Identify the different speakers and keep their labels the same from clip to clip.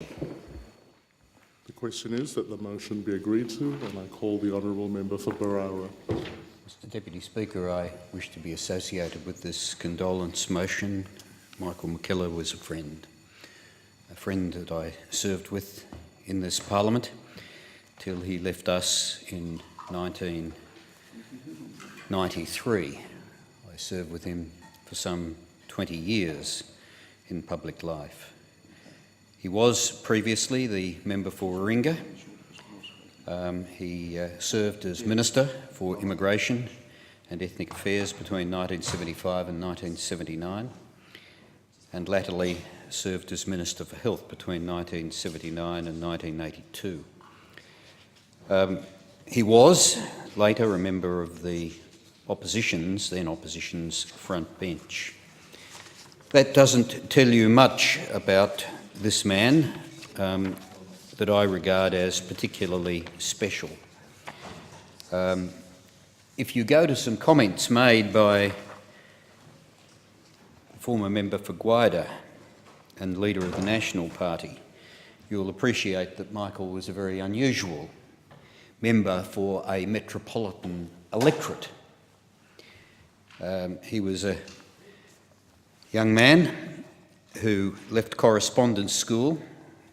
Speaker 1: The question is that the motion be agreed to, and I call the Honourable Member for Berowra.
Speaker 2: Mr Deputy Speaker, I wish to be associated with this condolence motion. Michael MacKellar was a friend that I served with in this Parliament till he left us in 1993. I served with him for some 20 years in public life. He was previously the member for Warringah. He served as Minister for Immigration and Ethnic Affairs between 1975 and 1979, and latterly served as Minister for Health between 1979 and 1982. He was later a member of the then opposition's front bench. That doesn't tell you much about this man that I regard as particularly special. If you go to some comments made by former member for Gwydir and leader of the National Party, you'll appreciate that Michael was a very unusual member for a metropolitan electorate. He was a young man who left correspondence school,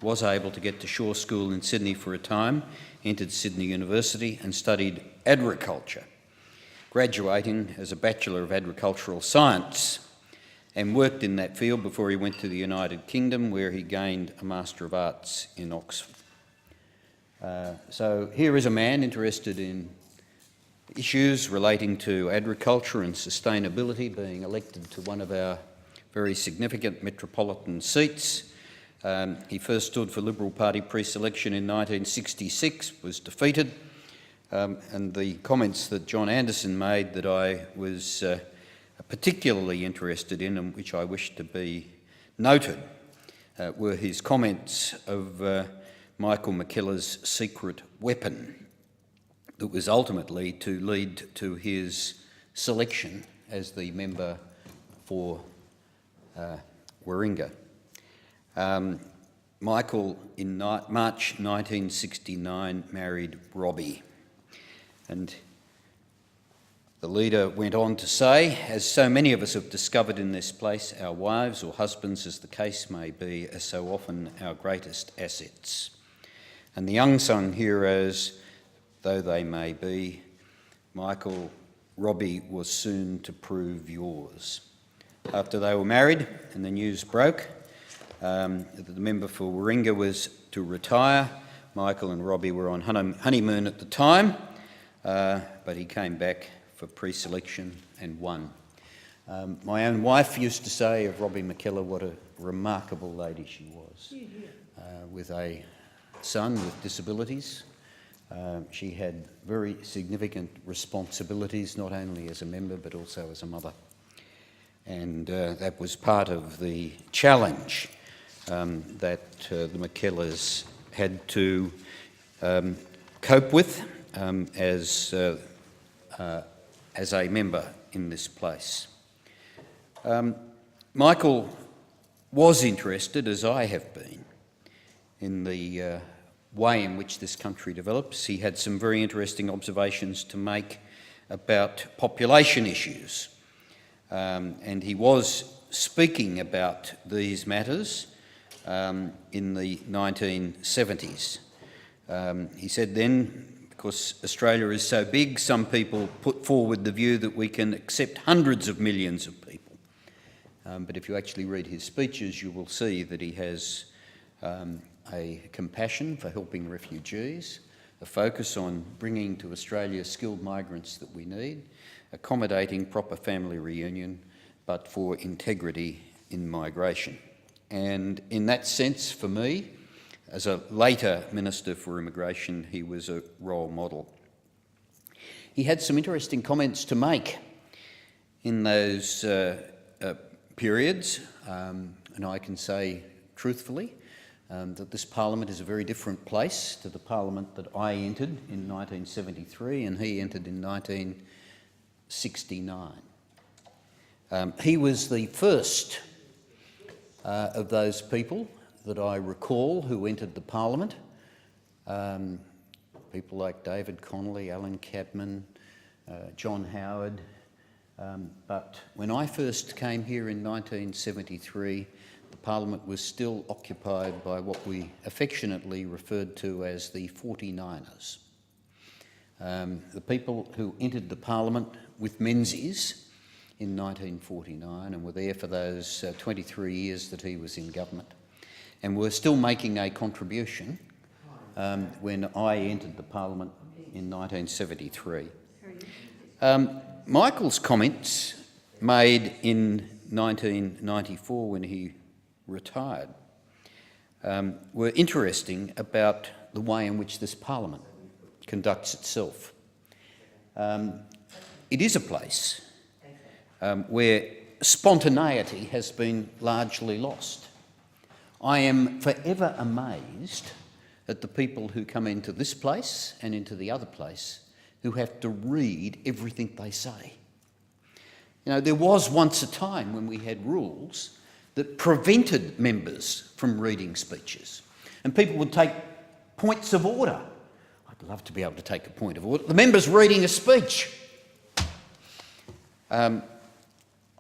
Speaker 2: was able to get to Shaw School in Sydney for a time, entered Sydney University and studied agriculture, graduating as a Bachelor of Agricultural Science, and worked in that field before he went to the United Kingdom, where he gained a Master of Arts in Oxford. So here is a man interested in issues relating to agriculture and sustainability, being elected to one of our very significant metropolitan seats. He first stood for Liberal Party pre-selection in 1966, was defeated, and the comments that John Anderson made that I was particularly interested in and which I wish to be noted were his comments of Michael MacKellar's secret weapon that was ultimately to lead to his selection as the member for Warringah. Michael, in March 1969, married Robbie, and the leader went on to say, as so many of us have discovered in this place, our wives or husbands, as the case may be, are so often our greatest assets. And the unsung heroes, though they may be, Michael, Robbie was soon to prove yours. After they were married and the news broke that the member for Warringah was to retire, Michael and Robbie were on honeymoon at the time, but he came back for pre-selection and won. My own wife used to say of Robbie MacKellar what a remarkable lady she was, with a son with disabilities. She had very significant responsibilities, not only as a member but also as a mother. And that was part of the challenge that the MacKellars had to cope with as a member in this place. Michael was interested, as I have been, in the way in which this country develops. He had some very interesting observations to make about population issues. And he was speaking about these matters in the 1970s. He said then, because Australia is so big, some people put forward the view that we can accept hundreds of millions of people. But if you actually read his speeches, you will see that he has a compassion for helping refugees, a focus on bringing to Australia skilled migrants that we need, accommodating proper family reunion, but for integrity in migration. And in that sense, for me, as a later Minister for Immigration, he was a role model. He had some interesting comments to make in those periods, and I can say truthfully that this Parliament is a very different place to the Parliament that I entered in 1973 and he entered in 1969. He was the first of those people that I recall who entered the Parliament. People like David Connolly, Alan Cadman, John Howard. But when I first came here in 1973, the Parliament was still occupied by what we affectionately referred to as the 49ers. The people who entered the Parliament with Menzies in 1949 and were there for those 23 years that he was in government, and were still making a contribution when I entered the Parliament in 1973. Michael's comments made in 1994 when he retired were interesting about the way in which this Parliament conducts itself. It is a place where spontaneity has been largely lost. I am forever amazed at the people who come into this place and into the other place who have to read everything they say. You know, there was once a time when we had rules that prevented members from reading speeches, and people would take points of order. I'd love to be able to take a point of order. The member's reading a speech.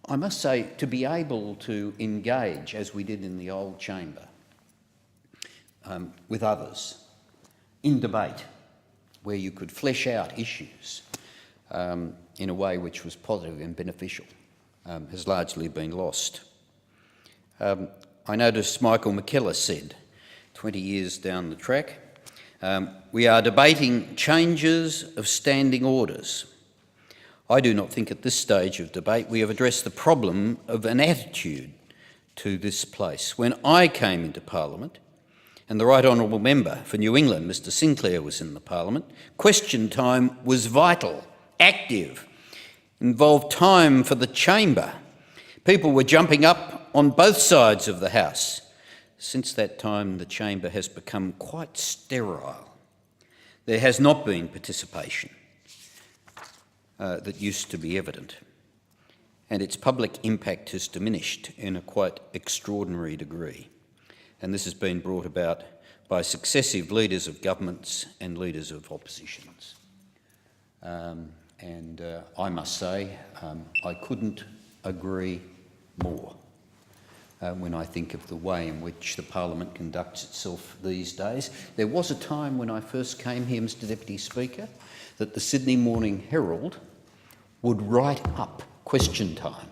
Speaker 2: I must say, to be able to engage, as we did in the old chamber, with others in debate, where you could flesh out issues in a way which was positive and beneficial, has largely been lost. I noticed Michael MacKellar said, 20 years down the track, we are debating changes of standing orders. I do not think at this stage of debate we have addressed the problem of an attitude to this place. When I came into Parliament, and the Right Honourable Member for New England, Mr Sinclair, was in the Parliament, question time was vital, active, involved time for the chamber. People were jumping up on both sides of the House. Since that time, the chamber has become quite sterile. There has not been participation that used to be evident, and its public impact has diminished in a quite extraordinary degree. And this has been brought about by successive leaders of governments and leaders of oppositions. I must say, I couldn't agree more when I think of the way in which the Parliament conducts itself these days. There was a time when I first came here, Mr Deputy Speaker, that the Sydney Morning Herald would write up question time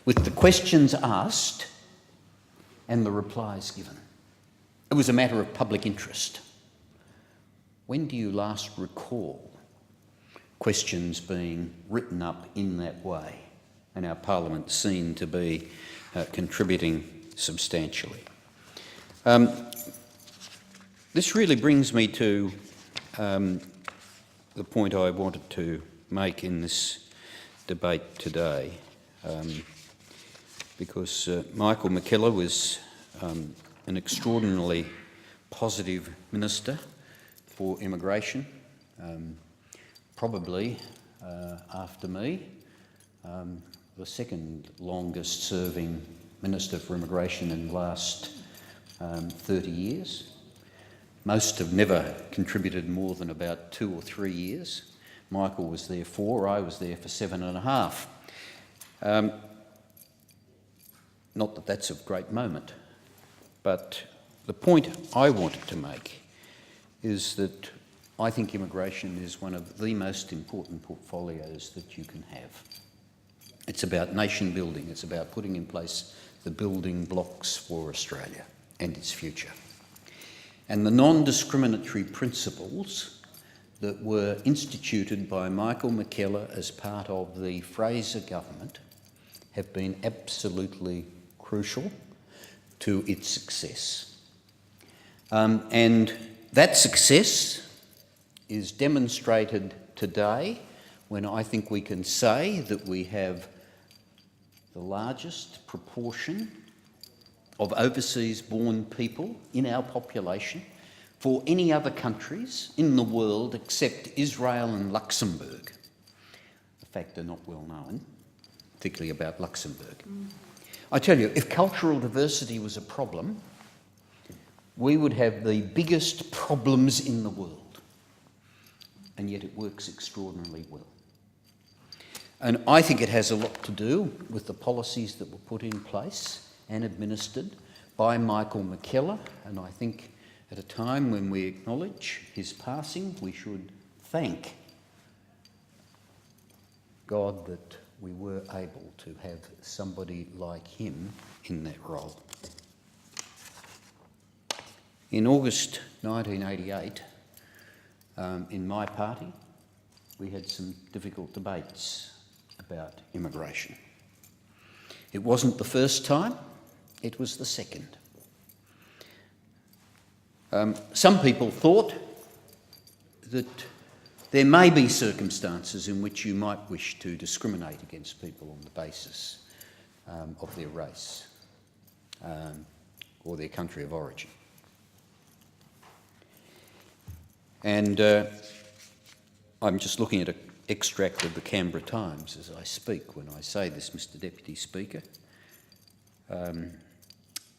Speaker 2: with the questions asked and the replies given. It was a matter of public interest. When do you last recall questions being written up in that way and our Parliament seen to be contributing substantially? This really brings me to the point I wanted to make in this debate today, because Michael MacKellar was an extraordinarily positive minister for immigration, probably after me, the second longest serving Minister for Immigration in the last 30 years. Most have never contributed more than about 2 or 3 years. Michael was there 4, I was there for 7.5. Not that that's of great moment, but the point I wanted to make is that I think immigration is one of the most important portfolios that you can have. It's about nation building, it's about putting in place the building blocks for Australia and its future. And the non-discriminatory principles that were instituted by Michael MacKellar as part of the Fraser government have been absolutely crucial to its success. And that success is demonstrated today when I think we can say that we have the largest proportion of overseas-born people in our population for any other countries in the world except Israel and Luxembourg. A fact they're not well known, particularly about Luxembourg. I tell you, if cultural diversity was a problem, we would have the biggest problems in the world, and yet it works extraordinarily well. And I think it has a lot to do with the policies that were put in place and administered by Michael MacKellar, and I think at a time when we acknowledge his passing, we should thank God that we were able to have somebody like him in that role. In August 1988, in my party, we had some difficult debates about immigration. It wasn't the first time, it was the second. Some people thought that there may be circumstances in which you might wish to discriminate against people on the basis of their race or their country of origin. And I'm just looking at an extract of the Canberra Times as I speak when I say this, Mr Deputy Speaker.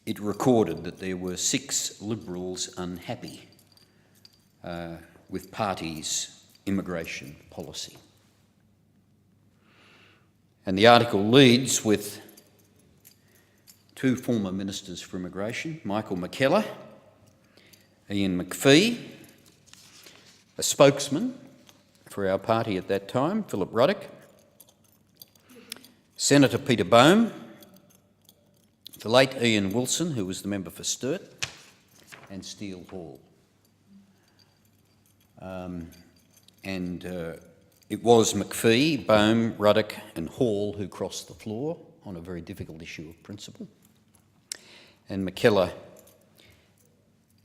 Speaker 2: It recorded that there were 6 Liberals unhappy with party's immigration policy. And the article leads with 2 former Ministers for Immigration, Michael MacKellar, Ian McPhee, a spokesman for our party at that time, Philip Ruddock, Senator Peter Boehm, the late Ian Wilson, who was the member for Sturt, and Steele Hall. It was McPhee, Boehm, Ruddock and Hall who crossed the floor on a very difficult issue of principle, and MacKellar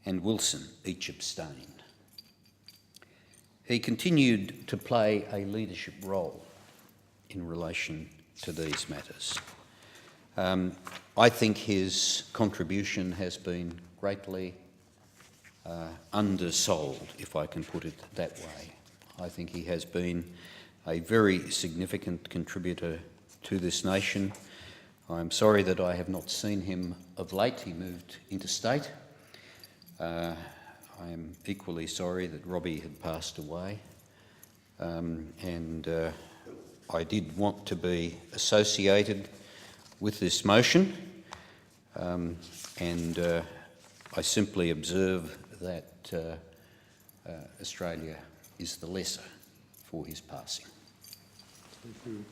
Speaker 2: and Wilson each abstained. He continued to play a leadership role in relation to these matters. I think his contribution has been greatly undersold, if I can put it that way. I think he has been a very significant contributor to this nation. I'm sorry that I have not seen him of late. He moved interstate. I am equally sorry that Robbie had passed away. I did want to be associated with this motion, I simply observe that Australia is the lesser for his passing.
Speaker 1: Thank you.